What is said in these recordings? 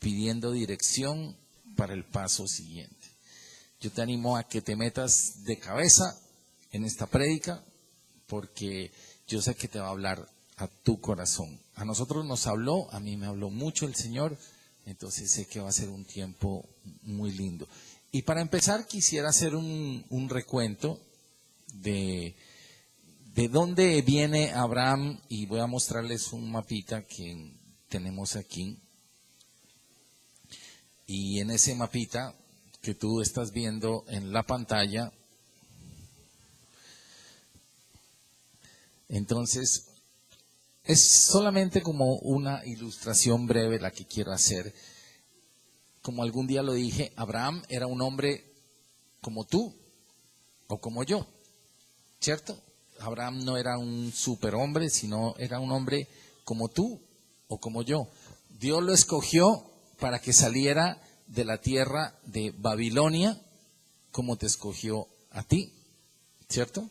pidiendo dirección para el paso siguiente. Yo te animo a que te metas de cabeza en esta prédica, porque yo sé que te va a hablar a tu corazón. A nosotros nos habló, a mí me habló mucho el Señor, entonces sé que va a ser un tiempo muy lindo. Y para empezar quisiera hacer un recuento de dónde viene Abraham, y voy a mostrarles un mapita que tenemos aquí. Y en ese mapita que tú estás viendo en la pantalla, entonces es solamente como una ilustración breve la que quiero hacer. Como algún día lo dije, Abraham era un hombre como tú o como yo, ¿cierto? Abraham no era un superhombre, sino era un hombre como tú o como yo. Dios lo escogió para que saliera de la tierra de Babilonia, como te escogió a ti, ¿cierto?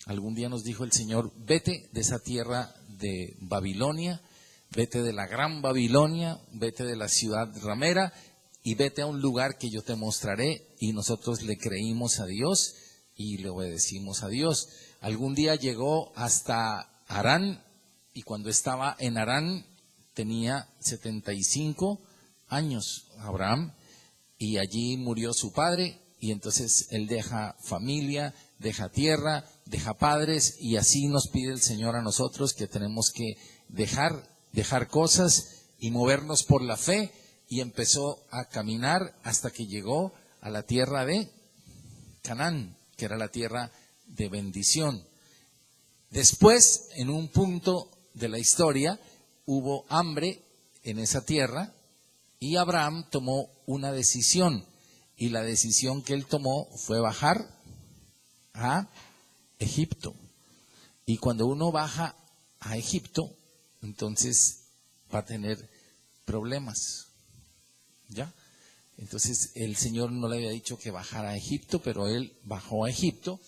Algún día nos dijo el Señor, vete de esa tierra de Babilonia, vete de la gran Babilonia, vete de la ciudad ramera y vete a un lugar que yo te mostraré. Y nosotros le creímos a Dios y le obedecimos a Dios. Algún día llegó hasta Harán, y cuando estaba en Harán tenía 75 años Abraham, y allí murió su padre, y entonces él deja familia, deja tierra, deja padres, y así nos pide el Señor a nosotros, que tenemos que dejar cosas y movernos por la fe, y empezó a caminar hasta que llegó a la tierra de Canaán, que era la tierra de bendición. Después, en un punto de la historia, hubo hambre en esa tierra y Abraham tomó una decisión, y la decisión que él tomó fue bajar a Egipto. Y cuando uno baja a Egipto, entonces va a tener problemas, ¿ya? Entonces el Señor no le había dicho que bajara a Egipto, pero él bajó a Egipto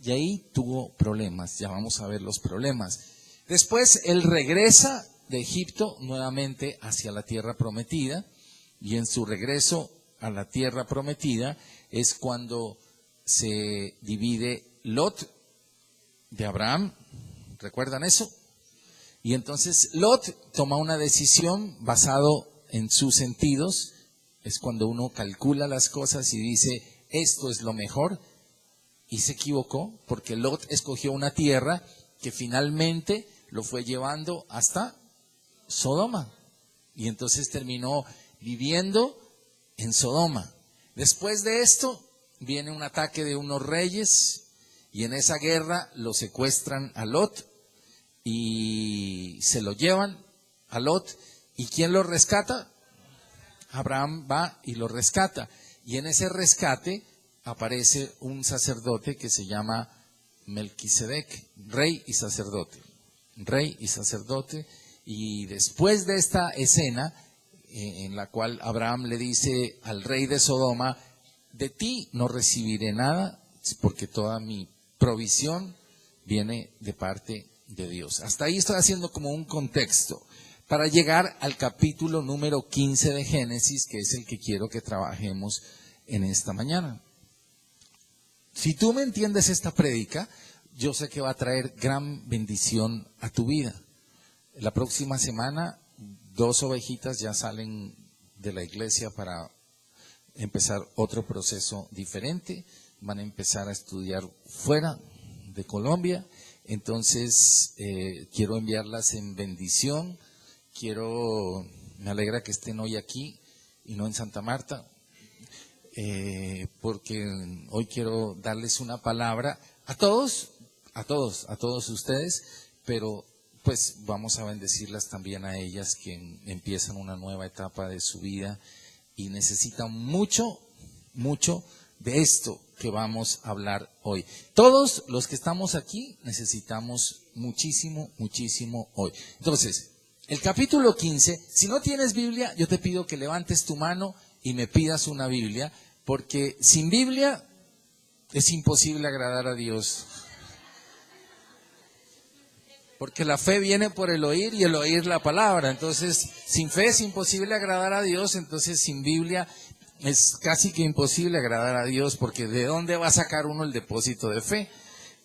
y ahí tuvo problemas. Ya vamos a ver los problemas. Después él regresa de Egipto nuevamente hacia la tierra prometida, y en su regreso a la tierra prometida es cuando se divide Lot de Abraham. ¿Recuerdan eso? Y entonces Lot toma una decisión basado en sus sentidos. Es cuando uno calcula las cosas y dice, esto es lo mejor, y se equivocó, porque Lot escogió una tierra que finalmente lo fue llevando hasta Sodoma, y entonces terminó viviendo en Sodoma. Después de esto viene un ataque de unos reyes, y en esa guerra lo secuestran a Lot y se lo llevan a Lot. ¿Y quién lo rescata? Abraham va y lo rescata, y en ese rescate aparece un sacerdote que se llama Melquisedec, rey y sacerdote, y después de esta escena en la cual Abraham le dice al rey de Sodoma, de ti no recibiré nada, porque toda mi provisión viene de parte de Dios. Hasta ahí estoy haciendo como un contexto para llegar al capítulo número 15 de Génesis, que es el que quiero que trabajemos en esta mañana. Si tú me entiendes esta prédica, yo sé que va a traer gran bendición a tu vida. La próxima semana, 2 ovejitas ya salen de la iglesia para empezar otro proceso diferente. Van a empezar a estudiar fuera de Colombia. Entonces, quiero enviarlas en bendición. Me alegra que estén hoy aquí y no en Santa Marta, porque hoy quiero darles una palabra a todos ustedes, pero pues vamos a bendecirlas también a ellas, que empiezan una nueva etapa de su vida y necesitan mucho de esto que vamos a hablar hoy. Todos los que estamos aquí necesitamos muchísimo hoy. Entonces, el capítulo 15, si no tienes Biblia, yo te pido que levantes tu mano y me pidas una Biblia, porque sin Biblia es imposible agradar a Dios. Porque la fe viene por el oír y el oír la palabra. Entonces, sin fe es imposible agradar a Dios. Entonces, sin Biblia es casi que imposible agradar a Dios, porque ¿de dónde va a sacar uno el depósito de fe?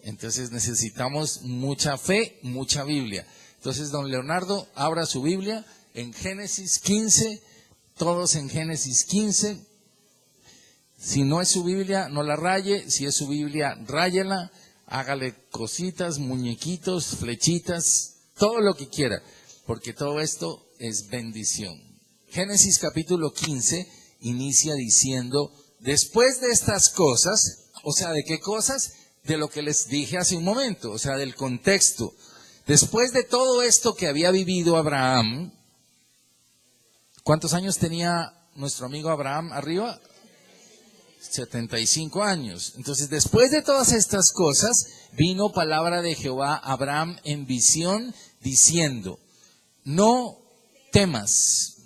Entonces necesitamos mucha fe, mucha Biblia. Entonces, don Leonardo, abra su Biblia en Génesis 15, todos en Génesis 15. Si no es su Biblia, no la raye. Si es su Biblia, ráyela. Hágale cositas, muñequitos, flechitas, todo lo que quiera, porque todo esto es bendición. Génesis capítulo 15 inicia diciendo, después de estas cosas, o sea, ¿de qué cosas? De lo que les dije hace un momento, o sea, del contexto. Después de todo esto que había vivido Abraham, ¿cuántos años tenía nuestro amigo Abraham arriba? 75 años. Entonces, después de todas estas cosas, vino palabra de Jehová a Abraham en visión, diciendo, no temas.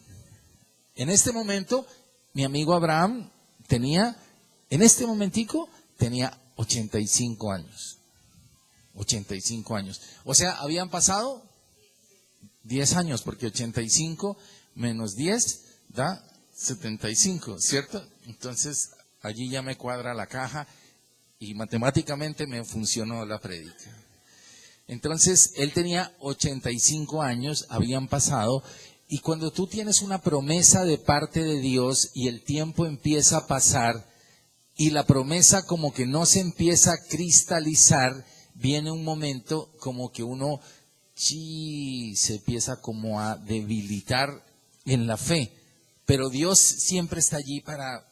En este momento, mi amigo Abraham tenía 85 años. 85 años. O sea, habían pasado 10 años, porque 85 menos 10 da 75, ¿cierto? Entonces, allí ya me cuadra la caja y matemáticamente me funcionó la prédica. Entonces, él tenía 85 años, habían pasado, y cuando tú tienes una promesa de parte de Dios y el tiempo empieza a pasar y la promesa como que no se empieza a cristalizar, viene un momento como que uno se empieza como a debilitar en la fe. Pero Dios siempre está allí para,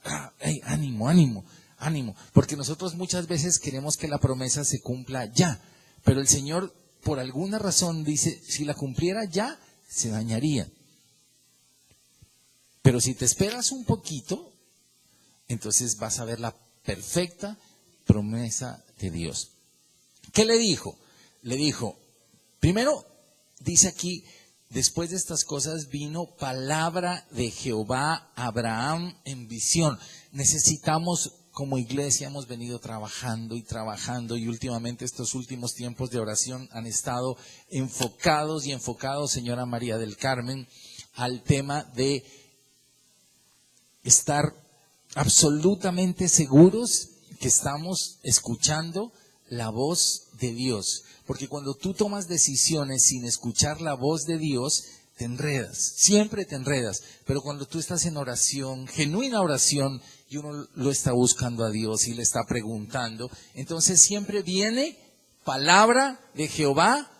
ánimo, porque nosotros muchas veces queremos que la promesa se cumpla ya, pero el Señor por alguna razón dice, si la cumpliera ya, se dañaría. Pero si te esperas un poquito, entonces vas a ver la perfecta promesa de Dios. ¿Qué le dijo? Le dijo, primero, dice aquí, después de estas cosas vino palabra de Jehová a Abraham en visión. Necesitamos, como iglesia, hemos venido trabajando y últimamente estos últimos tiempos de oración han estado enfocados, señora María del Carmen, al tema de estar absolutamente seguros que estamos escuchando la voz de Dios. Porque cuando tú tomas decisiones sin escuchar la voz de Dios, te enredas, siempre te enredas. Pero cuando tú estás en oración, genuina oración, y uno lo está buscando a Dios y le está preguntando, entonces siempre viene palabra de Jehová,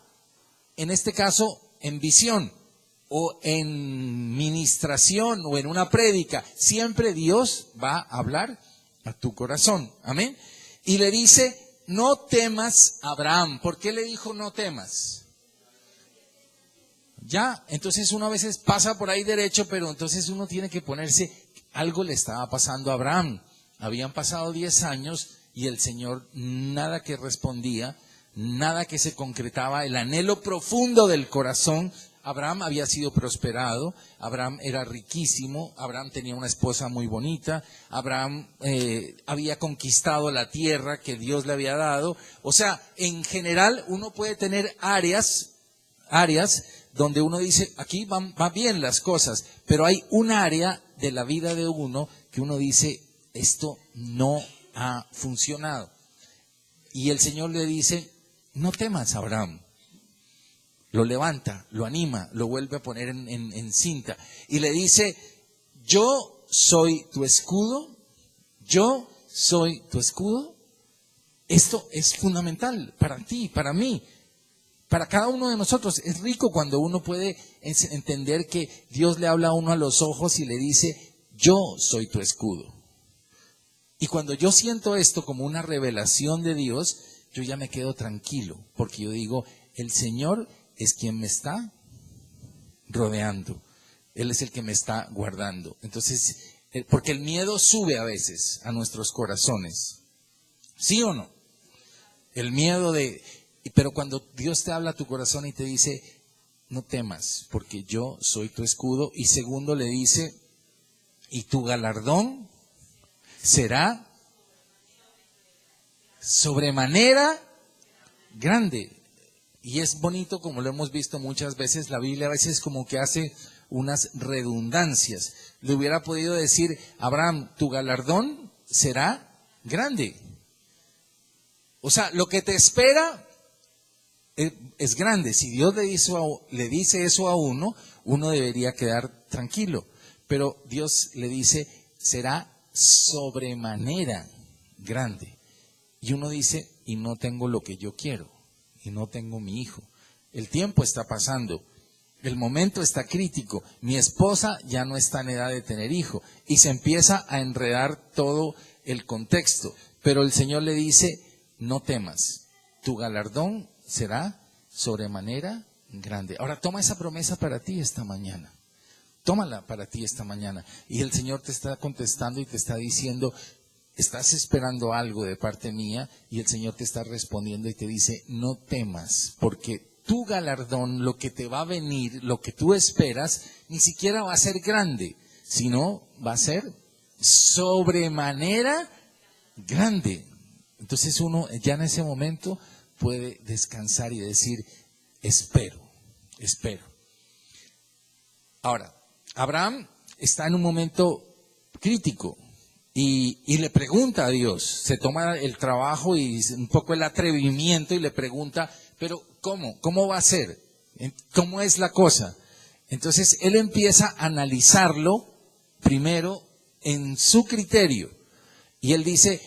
en este caso en visión, o en ministración, o en una prédica. Siempre Dios va a hablar a tu corazón. Amén. Y le dice, no temas, Abraham. ¿Por qué le dijo no temas? Ya, entonces uno a veces pasa por ahí derecho, pero entonces uno tiene que ponerse, algo le estaba pasando a Abraham. Habían pasado 10 años y el Señor nada que respondía, nada que se concretaba, el anhelo profundo del corazón. Abraham había sido prosperado, Abraham era riquísimo, Abraham tenía una esposa muy bonita, Abraham había conquistado la tierra que Dios le había dado. O sea, en general uno puede tener áreas donde uno dice, aquí van bien las cosas, pero hay un área de la vida de uno que uno dice, esto no ha funcionado. Y el Señor le dice, no temas, Abraham. Lo levanta, lo anima, lo vuelve a poner en cinta. Y le dice, yo soy tu escudo, yo soy tu escudo. Esto es fundamental para ti, para mí, para cada uno de nosotros. Es rico cuando uno puede entender que Dios le habla a uno a los ojos y le dice, yo soy tu escudo. Y cuando yo siento esto como una revelación de Dios, yo ya me quedo tranquilo, porque yo digo, el Señor es quien me está rodeando. Él es el que me está guardando. Entonces, porque el miedo sube a veces a nuestros corazones. ¿Sí o no? El miedo pero cuando Dios te habla a tu corazón y te dice, no temas, porque yo soy tu escudo. Y segundo le dice, y tu galardón será sobremanera grande. Y es bonito, como lo hemos visto muchas veces, la Biblia a veces como que hace unas redundancias. Le hubiera podido decir, Abraham, tu galardón será grande. O sea, lo que te espera es grande. Si Dios le dice eso a uno, uno debería quedar tranquilo. Pero Dios le dice, será sobremanera grande. Y uno dice, y no tengo lo que yo quiero, y no tengo mi hijo. El tiempo está pasando, el momento está crítico, mi esposa ya no está en edad de tener hijo, y se empieza a enredar todo el contexto. Pero el Señor le dice, no temas, tu galardón será sobremanera grande. Ahora toma esa promesa para ti esta mañana. Tómala para ti esta mañana. Y el Señor te está contestando y te está diciendo, estás esperando algo de parte mía, y el Señor te está respondiendo y te dice, no temas, porque tu galardón, lo que te va a venir, lo que tú esperas, ni siquiera va a ser grande, sino va a ser sobremanera grande. Entonces uno ya en ese momento puede descansar y decir, espero. Ahora, Abraham está en un momento crítico y le pregunta a Dios, se toma el trabajo y un poco el atrevimiento y le pregunta, pero ¿cómo va a ser? ¿Cómo es la cosa? Entonces él empieza a analizarlo primero en su criterio y él dice,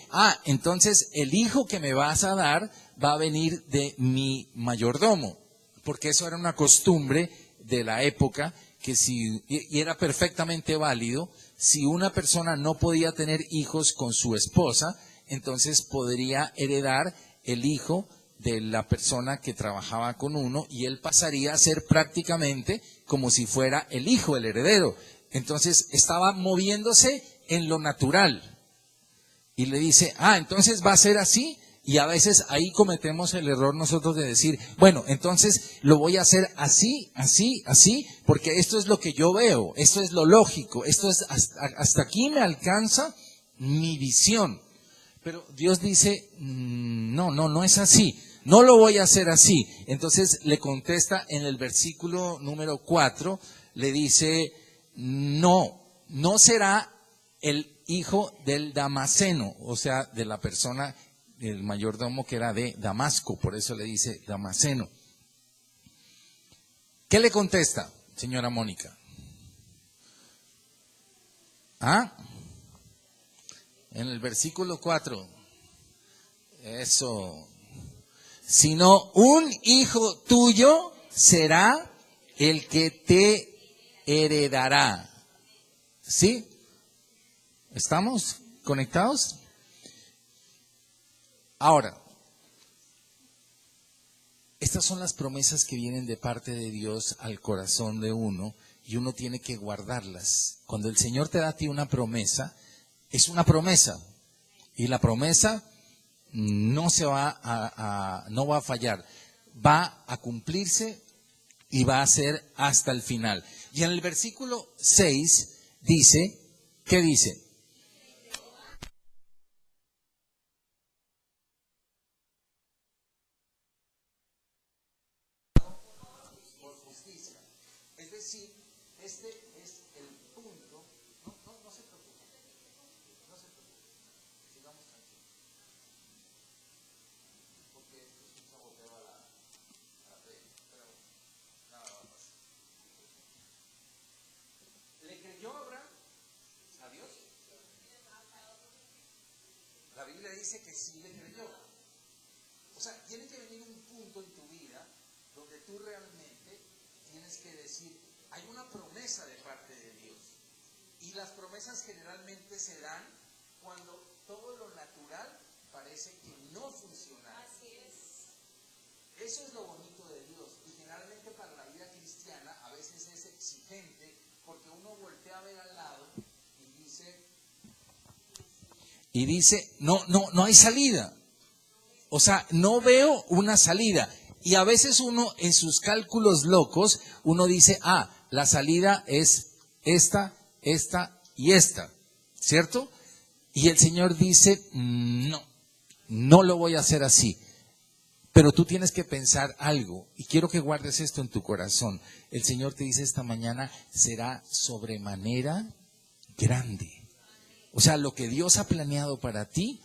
entonces el hijo que me vas a dar va a venir de mi mayordomo, porque eso era una costumbre de la época, y era perfectamente válido. Si una persona no podía tener hijos con su esposa, entonces podría heredar el hijo de la persona que trabajaba con uno, y él pasaría a ser prácticamente como si fuera el hijo, el heredero. Entonces estaba moviéndose en lo natural. Y le dice, entonces va a ser así. Y a veces ahí cometemos el error nosotros de decir, bueno, entonces lo voy a hacer así, porque esto es lo que yo veo, esto es lo lógico, esto es hasta aquí me alcanza mi visión. Pero Dios dice, no es así, no lo voy a hacer así. Entonces le contesta en el versículo número 4, le dice, no será el hijo del Damaseno, o sea, de la persona, el mayordomo que era de Damasco, por eso le dice Damaseno. ¿Qué le contesta, señora Mónica? En el versículo 4, eso, sino un hijo tuyo será el que te heredará. ¿Sí? ¿Estamos conectados? Ahora, estas son las promesas que vienen de parte de Dios al corazón de uno, y uno tiene que guardarlas. Cuando el Señor te da a ti una promesa, es una promesa, y la promesa no va a fallar, va a cumplirse y va a ser hasta el final. Y en el versículo 6 dice, ¿qué dice? La Biblia dice que sí le creyó. O sea, tiene que venir un punto en tu vida donde tú realmente tienes que decir, hay una promesa de parte de Dios. Y las promesas generalmente se dan cuando todo lo natural parece que no funciona. Así es. Eso es lo bonito de Dios. Y generalmente para la vida cristiana a veces es exigente, porque uno voltea a ver al lado y dice, no hay salida. O sea, no veo una salida. Y a veces uno en sus cálculos locos, uno dice, la salida es esta y esta, ¿cierto? Y el Señor dice, no lo voy a hacer así. Pero tú tienes que pensar algo, y quiero que guardes esto en tu corazón. El Señor te dice esta mañana, será sobremanera grande. O sea, lo que Dios ha planeado para ti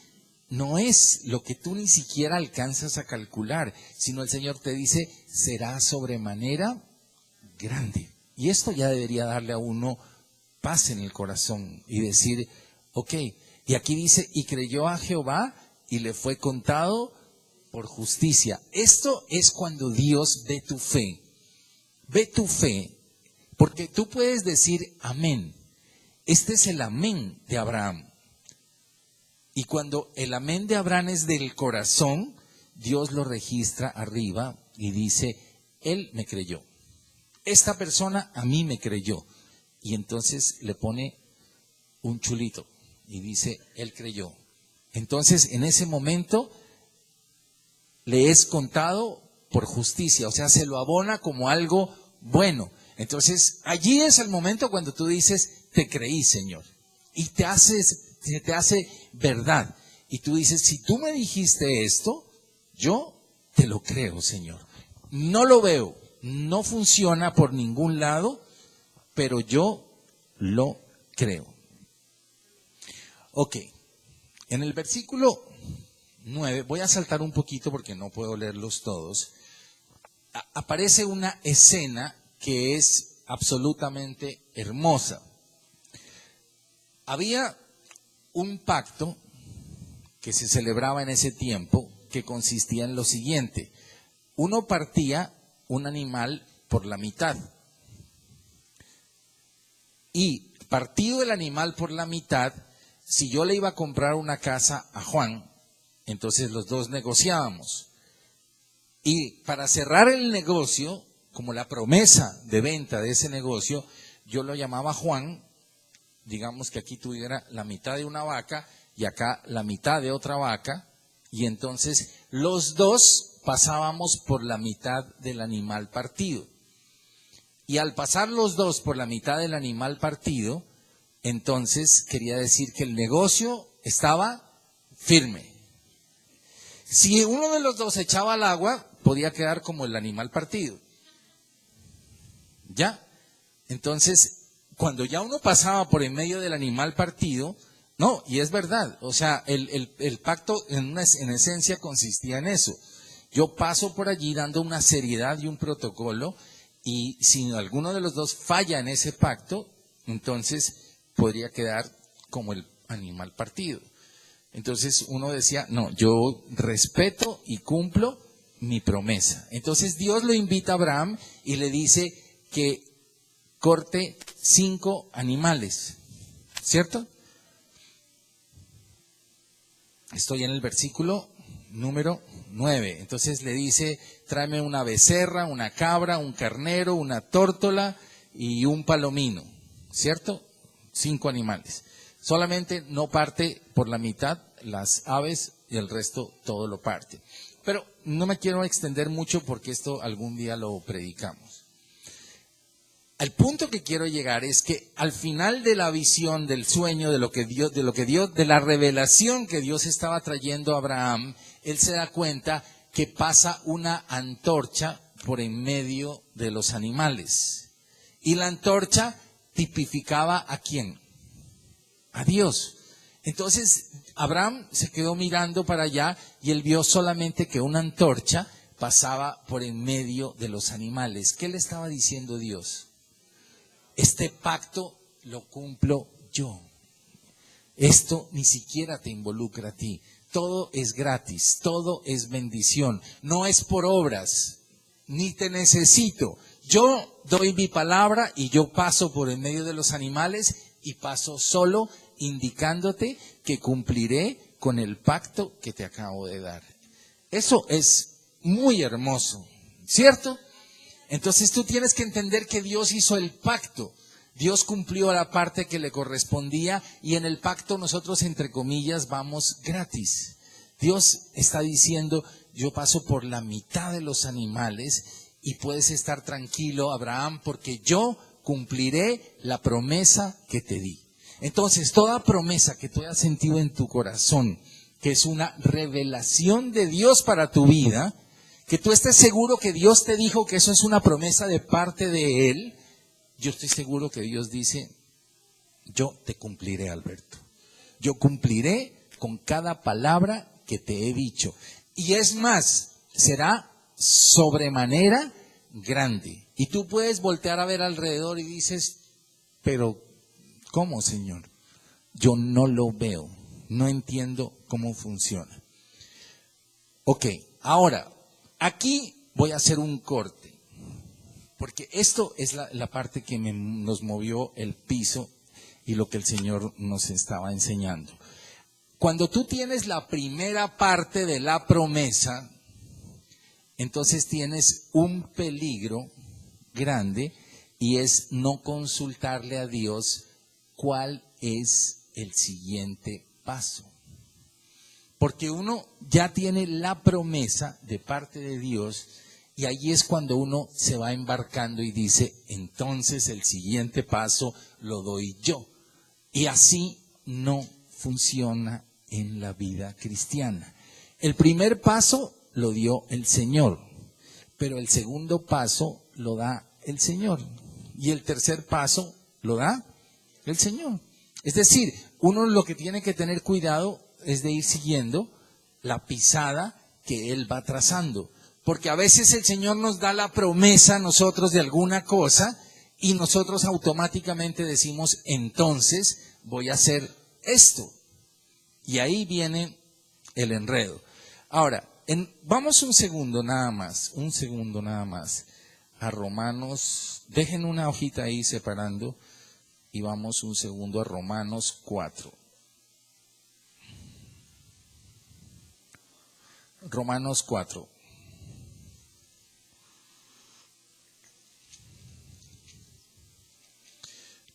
no es lo que tú ni siquiera alcanzas a calcular, sino el Señor te dice, será sobremanera grande. Y esto ya debería darle a uno paz en el corazón y decir, ok, y aquí dice, y creyó a Jehová y le fue contado por justicia. Esto es cuando Dios ve tu fe, porque tú puedes decir amén. Este es el amén de Abraham. Y cuando el amén de Abraham es del corazón, Dios lo registra arriba y dice, él me creyó. Esta persona a mí me creyó. Y entonces le pone un chulito y dice, él creyó. Entonces en ese momento le es contado por justicia, o sea, se lo abona como algo bueno. Entonces allí es el momento cuando tú dices, te creí, Señor. Y se te hace verdad. Y tú dices, si tú me dijiste esto, yo te lo creo, Señor. No lo veo, no funciona por ningún lado, pero yo lo creo. Ok, en el versículo 9, voy a saltar un poquito porque no puedo leerlos todos. Aparece una escena que es absolutamente hermosa. Había un pacto que se celebraba en ese tiempo que consistía en lo siguiente. Uno partía un animal por la mitad. Y partido el animal por la mitad, si yo le iba a comprar una casa a Juan, entonces los dos negociábamos. Y para cerrar el negocio, como la promesa de venta de ese negocio, yo lo llamaba Juan. Digamos que aquí tuviera la mitad de una vaca y acá la mitad de otra vaca, y entonces los dos pasábamos por la mitad del animal partido. Y al pasar los dos por la mitad del animal partido, entonces quería decir que el negocio estaba firme. Si uno de los dos echaba al agua, podía quedar como el animal partido. ¿Ya? Entonces, cuando ya uno pasaba por en medio del animal partido, no, y es verdad, o sea, el pacto en esencia consistía en eso. Yo paso por allí dando una seriedad y un protocolo, y si alguno de los dos falla en ese pacto, entonces podría quedar como el animal partido. Entonces uno decía, no, yo respeto y cumplo mi promesa. Entonces Dios lo invita a Abraham y le dice que corte 5 animales, ¿cierto? Estoy en el versículo número 9. Entonces le dice, tráeme una becerra, una cabra, un carnero, una tórtola y un palomino, ¿cierto? 5 animales. Solamente no parte por la mitad las aves y el resto todo lo parte. Pero no me quiero extender mucho porque esto algún día lo predicamos. Al punto que quiero llegar es que al final de la visión, del sueño, de la revelación que Dios estaba trayendo a Abraham, él se da cuenta que pasa una antorcha por en medio de los animales. Y la antorcha tipificaba ¿a quién? A Dios. Entonces Abraham se quedó mirando para allá y él vio solamente que una antorcha pasaba por en medio de los animales. ¿Qué le estaba diciendo Dios? Este pacto lo cumplo yo. Esto ni siquiera te involucra a ti. Todo es gratis, todo es bendición. No es por obras, ni te necesito. Yo doy mi palabra y yo paso por en medio de los animales y paso solo indicándote que cumpliré con el pacto que te acabo de dar. Eso es muy hermoso, ¿cierto? Entonces tú tienes que entender que Dios hizo el pacto. Dios cumplió la parte que le correspondía y en el pacto nosotros, entre comillas, vamos gratis. Dios está diciendo, yo paso por la mitad de los animales y puedes estar tranquilo, Abraham, porque yo cumpliré la promesa que te di. Entonces, toda promesa que tú hayas sentido en tu corazón, que es una revelación de Dios para tu vida, que tú estés seguro que Dios te dijo que eso es una promesa de parte de Él, yo estoy seguro que Dios dice, yo te cumpliré, Alberto. Yo cumpliré con cada palabra que te he dicho. Y es más, será sobremanera grande. Y tú puedes voltear a ver alrededor y dices, pero ¿cómo, Señor? Yo no lo veo, no entiendo cómo funciona. Ok, ahora, aquí voy a hacer un corte, porque esto es la parte que nos movió el piso y lo que el Señor nos estaba enseñando. Cuando tú tienes la primera parte de la promesa, entonces tienes un peligro grande y es no consultarle a Dios cuál es el siguiente paso. Porque uno ya tiene la promesa de parte de Dios y ahí es cuando uno se va embarcando y dice, entonces el siguiente paso lo doy yo. Y así no funciona en la vida cristiana. El primer paso lo dio el Señor, pero el segundo paso lo da el Señor y el tercer paso lo da el Señor. Es decir, uno lo que tiene que tener cuidado es de ir siguiendo la pisada que Él va trazando, porque a veces el Señor nos da la promesa a nosotros de alguna cosa y nosotros automáticamente decimos, entonces voy a hacer esto. Y ahí viene el enredo. Ahora, vamos un segundo nada más a Romanos, dejen una hojita ahí separando y vamos un segundo a Romanos 4. Romanos 4.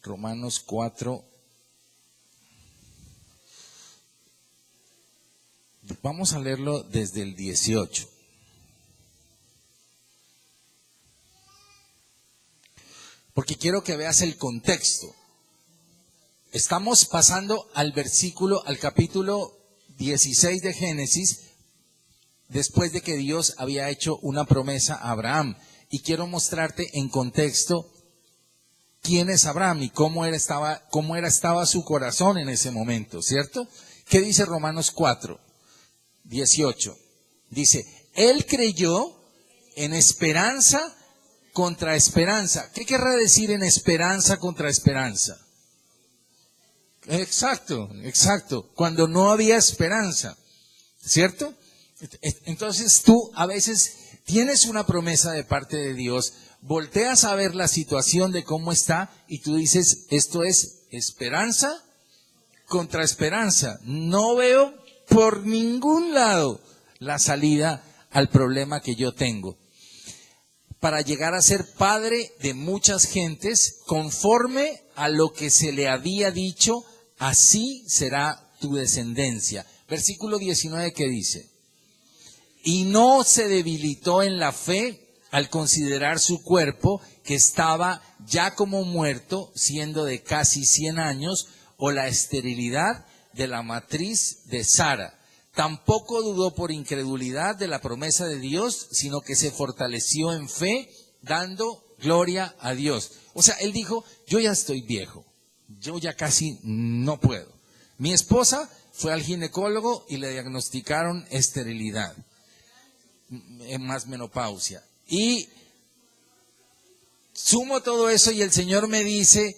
Romanos 4. Vamos a leerlo desde el 18. Porque quiero que veas el contexto. Estamos pasando al capítulo 16 de Génesis, después de que Dios había hecho una promesa a Abraham. Y quiero mostrarte en contexto quién es Abraham y cómo estaba su corazón en ese momento, ¿cierto? ¿Qué dice Romanos 4, 18? Dice, él creyó en esperanza contra esperanza. ¿Qué querrá decir en esperanza contra esperanza? Exacto. Cuando no había esperanza, ¿cierto? Entonces tú a veces tienes una promesa de parte de Dios, volteas a ver la situación de cómo está y tú dices, esto es esperanza contra esperanza. No veo por ningún lado la salida al problema que yo tengo. Para llegar a ser padre de muchas gentes, conforme a lo que se le había dicho, así será tu descendencia. Versículo 19, ¿qué dice? Y no se debilitó en la fe al considerar su cuerpo, que estaba ya como muerto, siendo de casi 100 años, o la esterilidad de la matriz de Sara. Tampoco dudó por incredulidad de la promesa de Dios, sino que se fortaleció en fe, dando gloria a Dios. O sea, él dijo, yo ya estoy viejo, yo ya casi no puedo. Mi esposa fue al ginecólogo y le diagnosticaron esterilidad, más menopausia. Y sumo todo eso y el Señor me dice,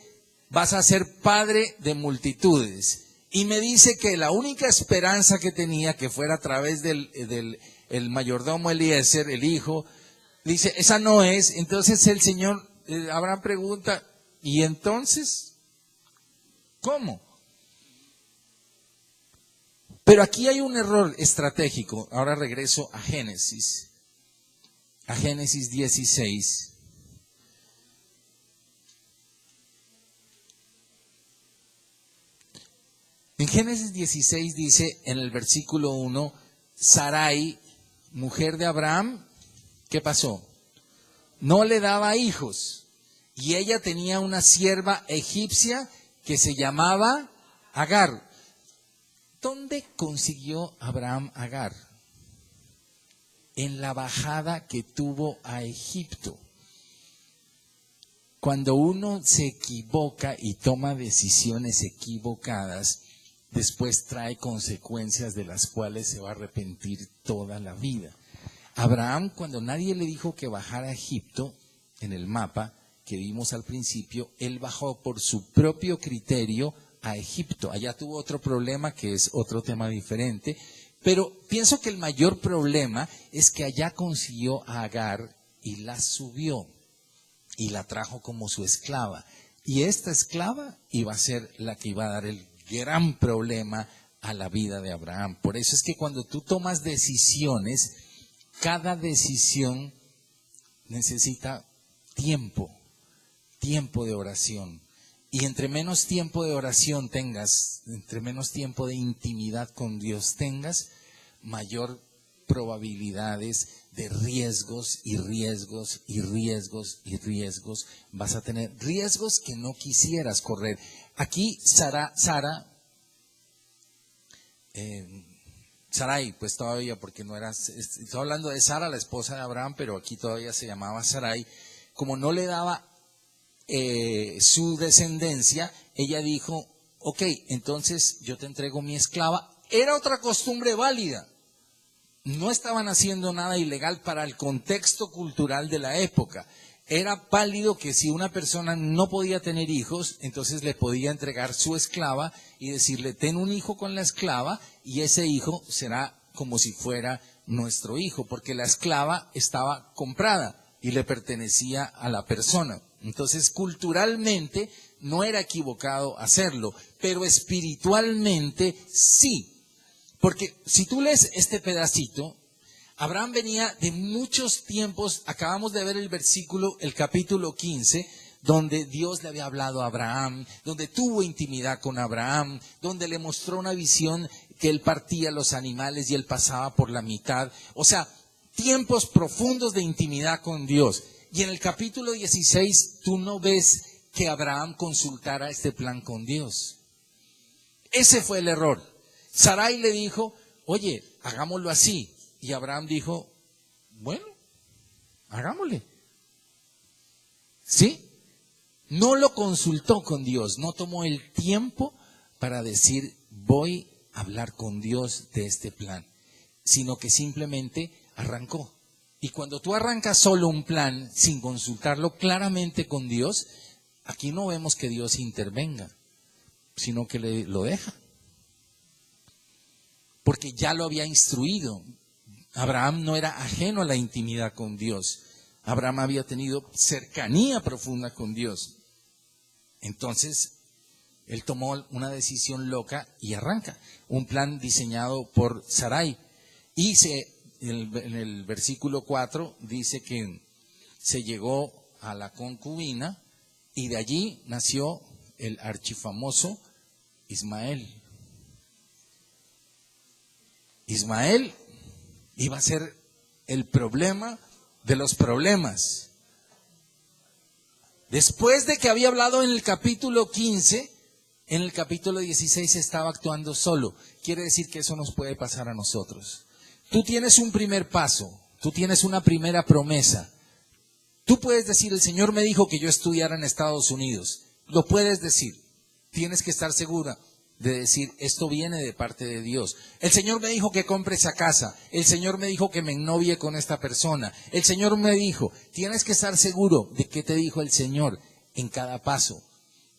vas a ser padre de multitudes. Y me dice que la única esperanza que tenía, que fuera a través del mayordomo Eliezer, el hijo, dice, esa no es. Entonces el Señor, Abraham pregunta, ¿y entonces cómo? Pero aquí hay un error estratégico. Ahora regreso a Génesis 16. En Génesis 16 dice en el versículo 1, Sarai, mujer de Abraham, ¿qué pasó? No le daba hijos y ella tenía una sierva egipcia que se llamaba Agar. ¿Dónde consiguió Abraham Agar? en la bajada que tuvo a Egipto. Cuando uno se equivoca y toma decisiones equivocadas, después trae consecuencias de las cuales se va a arrepentir toda la vida. Abraham, cuando nadie le dijo que bajara a Egipto, en el mapa que vimos al principio, él bajó por su propio criterio a Egipto. Allá tuvo otro problema que es otro tema diferente, pero pienso que el mayor problema es que allá consiguió a Agar y la subió y la trajo como su esclava. Y esta esclava iba a ser la que iba a dar el gran problema a la vida de Abraham. Por eso es que cuando tú tomas decisiones, cada decisión necesita tiempo de oración. Y entre menos tiempo de oración tengas, entre menos tiempo de intimidad con Dios tengas, mayor probabilidades de riesgos y riesgos y riesgos y riesgos vas a tener. Riesgos que no quisieras correr. Aquí Sarai, pues todavía, porque no era, estoy hablando de Sara, la esposa de Abraham, pero aquí todavía se llamaba Sarai. Como no le daba su descendencia, ella dijo, ok, entonces yo te entrego mi esclava. Era otra costumbre válida. No estaban haciendo nada ilegal para el contexto cultural de la época. Era válido que si una persona no podía tener hijos, entonces le podía entregar su esclava y decirle, ten un hijo con la esclava y ese hijo será como si fuera nuestro hijo, porque la esclava estaba comprada y le pertenecía a la persona. Entonces, culturalmente no era equivocado hacerlo, pero espiritualmente sí. Porque si tú lees este pedacito, Abraham venía de muchos tiempos, acabamos de ver el capítulo 15, donde Dios le había hablado a Abraham, donde tuvo intimidad con Abraham, donde le mostró una visión que él partía los animales y él pasaba por la mitad. O sea, tiempos profundos de intimidad con Dios. Y en el capítulo 16 tú no ves que Abraham consultara este plan con Dios. Ese fue el error. Sarai le dijo, oye, hagámoslo así. Y Abraham dijo, bueno, hagámosle. ¿Sí? No lo consultó con Dios, no tomó el tiempo para decir, voy a hablar con Dios de este plan, sino que simplemente arrancó. Y cuando tú arrancas solo un plan sin consultarlo claramente con Dios, aquí no vemos que Dios intervenga, sino que lo deja. Porque ya lo había instruido. Abraham no era ajeno a la intimidad con Dios. Abraham había tenido cercanía profunda con Dios. Entonces, él tomó una decisión loca y arranca. Un plan diseñado por Sarai. Y en el versículo 4 dice que se llegó a la concubina y de allí nació el archifamoso Ismael. Ismael iba a ser el problema de los problemas. Después de que había hablado en el capítulo 15, en el capítulo 16 estaba actuando solo. Quiere decir que eso nos puede pasar a nosotros. Tú tienes un primer paso, tú tienes una primera promesa. Tú puedes decir, el Señor me dijo que yo estudiara en Estados Unidos. Lo puedes decir. Tienes que estar segura de decir, esto viene de parte de Dios. El Señor me dijo que compre esa casa. El Señor me dijo que me ennovie con esta persona. El Señor me dijo, tienes que estar seguro de qué te dijo el Señor en cada paso.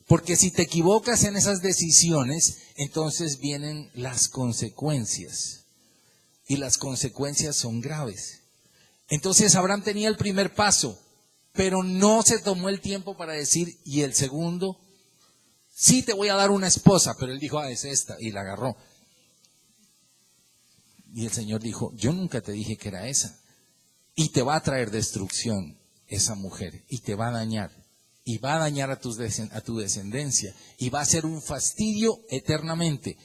Porque si te equivocas en esas decisiones, entonces vienen las consecuencias. Y las consecuencias son graves. Entonces Abraham tenía el primer paso, pero no se tomó el tiempo para decir, ¿y el segundo? Sí te voy a dar una esposa, pero él dijo, es esta, y la agarró. Y el Señor dijo, yo nunca te dije que era esa. Y te va a traer destrucción esa mujer, y te va a dañar. Y va a dañar a tu descendencia, y va a ser un fastidio eternamente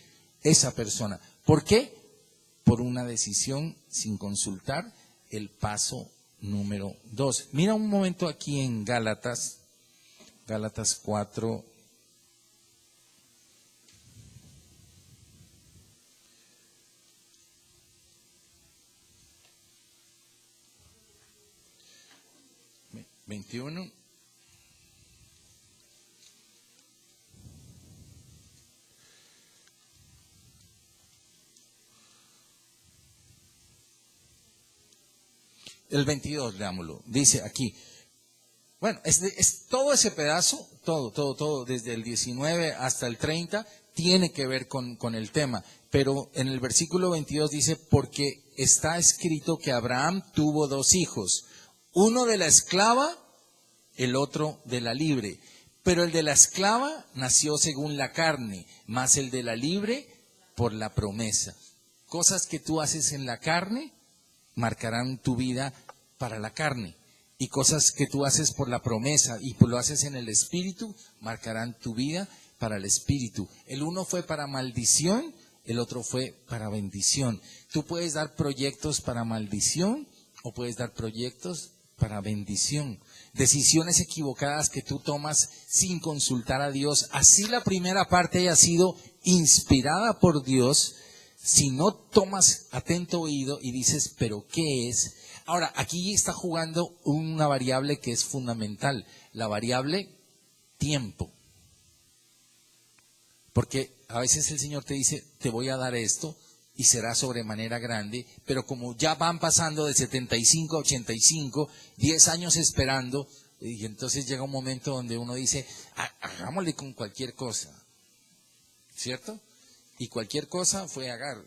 esa persona. ¿Por qué? Por una decisión sin consultar el paso número 2. Mira un momento aquí en Gálatas 4. 21. El 22, leámoslo. Dice aquí. Bueno, es todo ese pedazo, todo, desde el 19 hasta el 30, tiene que ver con el tema. Pero en el versículo 22 dice, porque está escrito que Abraham tuvo 2 hijos, uno de la esclava, el otro de la libre. Pero el de la esclava nació según la carne, mas el de la libre por la promesa. Cosas que tú haces en la carne marcarán tu vida para la carne. Y cosas que tú haces por la promesa y lo haces en el espíritu, marcarán tu vida para el espíritu. El uno fue para maldición, el otro fue para bendición. Tú puedes dar proyectos para maldición o puedes dar proyectos para bendición. Decisiones equivocadas que tú tomas sin consultar a Dios. Así la primera parte haya sido inspirada por Dios, si no tomas atento oído y dices, ¿pero qué es? Ahora, aquí está jugando una variable que es fundamental, la variable tiempo. Porque a veces el Señor te dice, te voy a dar esto y será sobremanera grande, pero como ya van pasando de 75 a 85, 10 años esperando, y entonces llega un momento donde uno dice, hagámosle con cualquier cosa, ¿cierto? Y cualquier cosa fue Agar.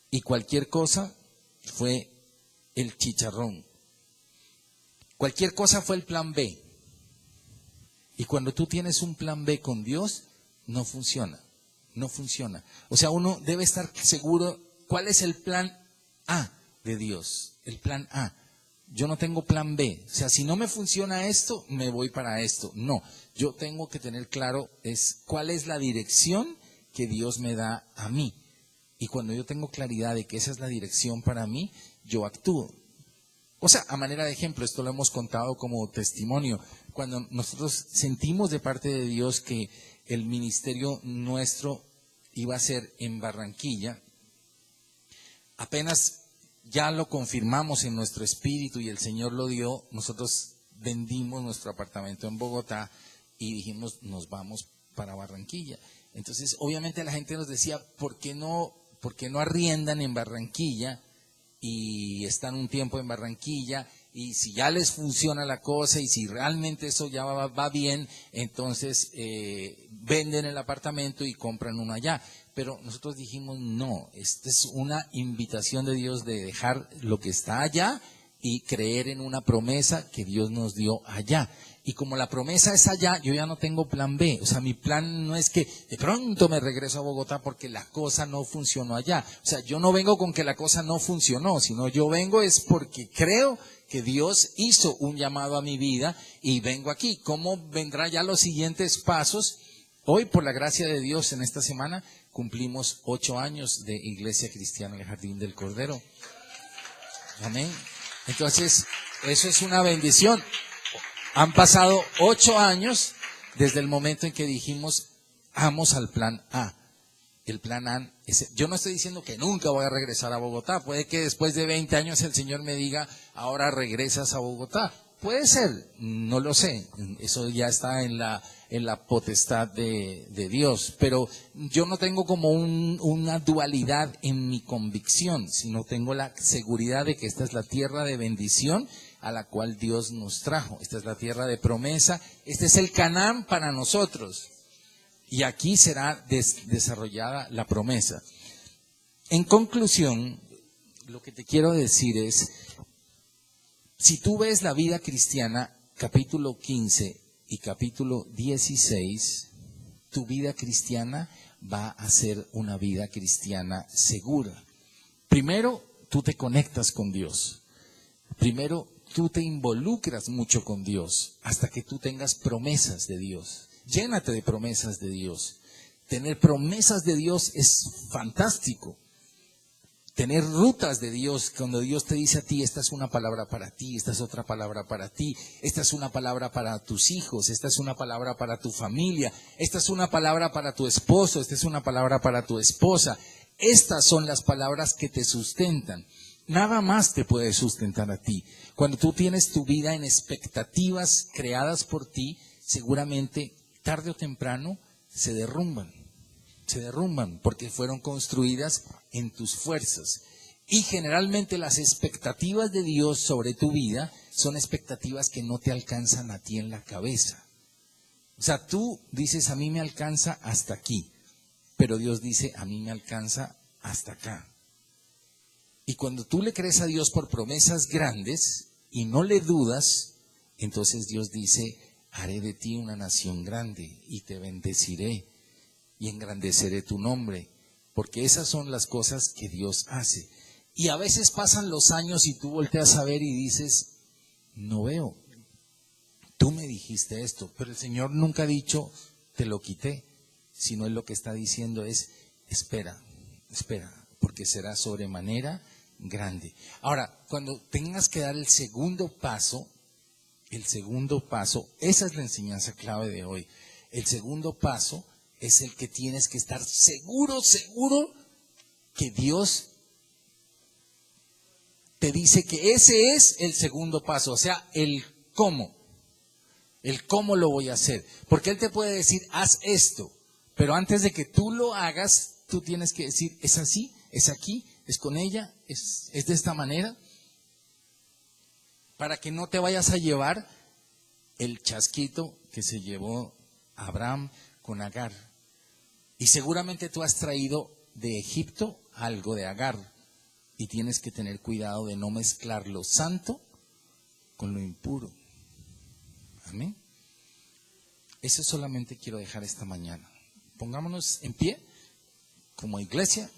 Y cualquier cosa fue el chicharrón. Cualquier cosa fue el plan B. Y cuando tú tienes un plan B con Dios, no funciona. No funciona. O sea, uno debe estar seguro cuál es el plan A de Dios. El plan A. Yo no tengo plan B. O sea, si no me funciona esto, me voy para esto. No. Yo tengo que tener claro cuál es la dirección que Dios me da a mí. Y cuando yo tengo claridad de que esa es la dirección para mí, yo actúo. O sea, a manera de ejemplo, esto lo hemos contado como testimonio. Cuando nosotros sentimos de parte de Dios que el ministerio nuestro iba a ser en Barranquilla, apenas ya lo confirmamos en nuestro espíritu y el Señor lo dio, nosotros vendimos nuestro apartamento en Bogotá y dijimos, nos vamos para Barranquilla. Entonces, obviamente la gente nos decía, ¿por qué no arriendan en Barranquilla y están un tiempo en Barranquilla? Y si ya les funciona la cosa y si realmente eso ya va bien, entonces venden el apartamento y compran uno allá. Pero nosotros dijimos, no, esta es una invitación de Dios de dejar lo que está allá y creer en una promesa que Dios nos dio allá. Y como la promesa es allá, yo ya no tengo plan B. O sea, mi plan no es que de pronto me regreso a Bogotá porque la cosa no funcionó allá. O sea, yo no vengo con que la cosa no funcionó, sino yo vengo es porque creo que Dios hizo un llamado a mi vida y vengo aquí. ¿Cómo vendrá ya los siguientes pasos? Hoy, por la gracia de Dios, en esta semana cumplimos 8 años de Iglesia Cristiana en el Jardín del Cordero. Amén. Entonces, eso es una bendición. Han pasado 8 años desde el momento en que dijimos, vamos al plan A. El plan A, yo no estoy diciendo que nunca voy a regresar a Bogotá. Puede que después de 20 años el Señor me diga, ahora regresas a Bogotá. Puede ser, no lo sé. Eso ya está en la potestad de Dios. Pero yo no tengo como una dualidad en mi convicción, sino tengo la seguridad de que esta es la tierra de bendición a la cual Dios nos trajo. Esta es la tierra de promesa. Este es el Canaán para nosotros. Y aquí será desarrollada la promesa. En conclusión, lo que te quiero decir es, si tú ves la vida cristiana, capítulo 15 y capítulo 16, tu vida cristiana va a ser una vida cristiana segura. Primero, tú te conectas con Dios. Primero, tú te involucras mucho con Dios hasta que tú tengas promesas de Dios. Llénate de promesas de Dios. Tener promesas de Dios es fantástico. Tener rutas de Dios, cuando Dios te dice a ti, esta es una palabra para ti, esta es otra palabra para ti, esta es una palabra para tus hijos, esta es una palabra para tu familia, esta es una palabra para tu esposo, esta es una palabra para tu esposa. Estas son las palabras que te sustentan. Nada más te puede sustentar a ti. Cuando tú tienes tu vida en expectativas creadas por ti, seguramente tarde o temprano se derrumban porque fueron construidas en tus fuerzas. Y generalmente las expectativas de Dios sobre tu vida son expectativas que no te alcanzan a ti en la cabeza. O sea, tú dices, a mí me alcanza hasta aquí, pero Dios dice, a mí me alcanza hasta acá. Y cuando tú le crees a Dios por promesas grandes y no le dudas, entonces Dios dice, haré de ti una nación grande y te bendeciré y engrandeceré tu nombre, porque esas son las cosas que Dios hace. Y a veces pasan los años y tú volteas a ver y dices, no veo, tú me dijiste esto, pero el Señor nunca ha dicho, te lo quité, sino Él lo que está diciendo es, espera, porque será sobremanera grande. Ahora, cuando tengas que dar el segundo paso, esa es la enseñanza clave de hoy. El segundo paso es el que tienes que estar seguro que Dios te dice que ese es el segundo paso, o sea, el cómo lo voy a hacer. Porque Él te puede decir, haz esto, pero antes de que tú lo hagas, tú tienes que decir, es así, es aquí, es con ella, es de esta manera, para que no te vayas a llevar el chasquito que se llevó Abraham con Agar. Y seguramente tú has traído de Egipto algo de Agar y tienes que tener cuidado de no mezclar lo santo con lo impuro. Amén. Eso solamente quiero dejar esta mañana. Pongámonos en pie como iglesia.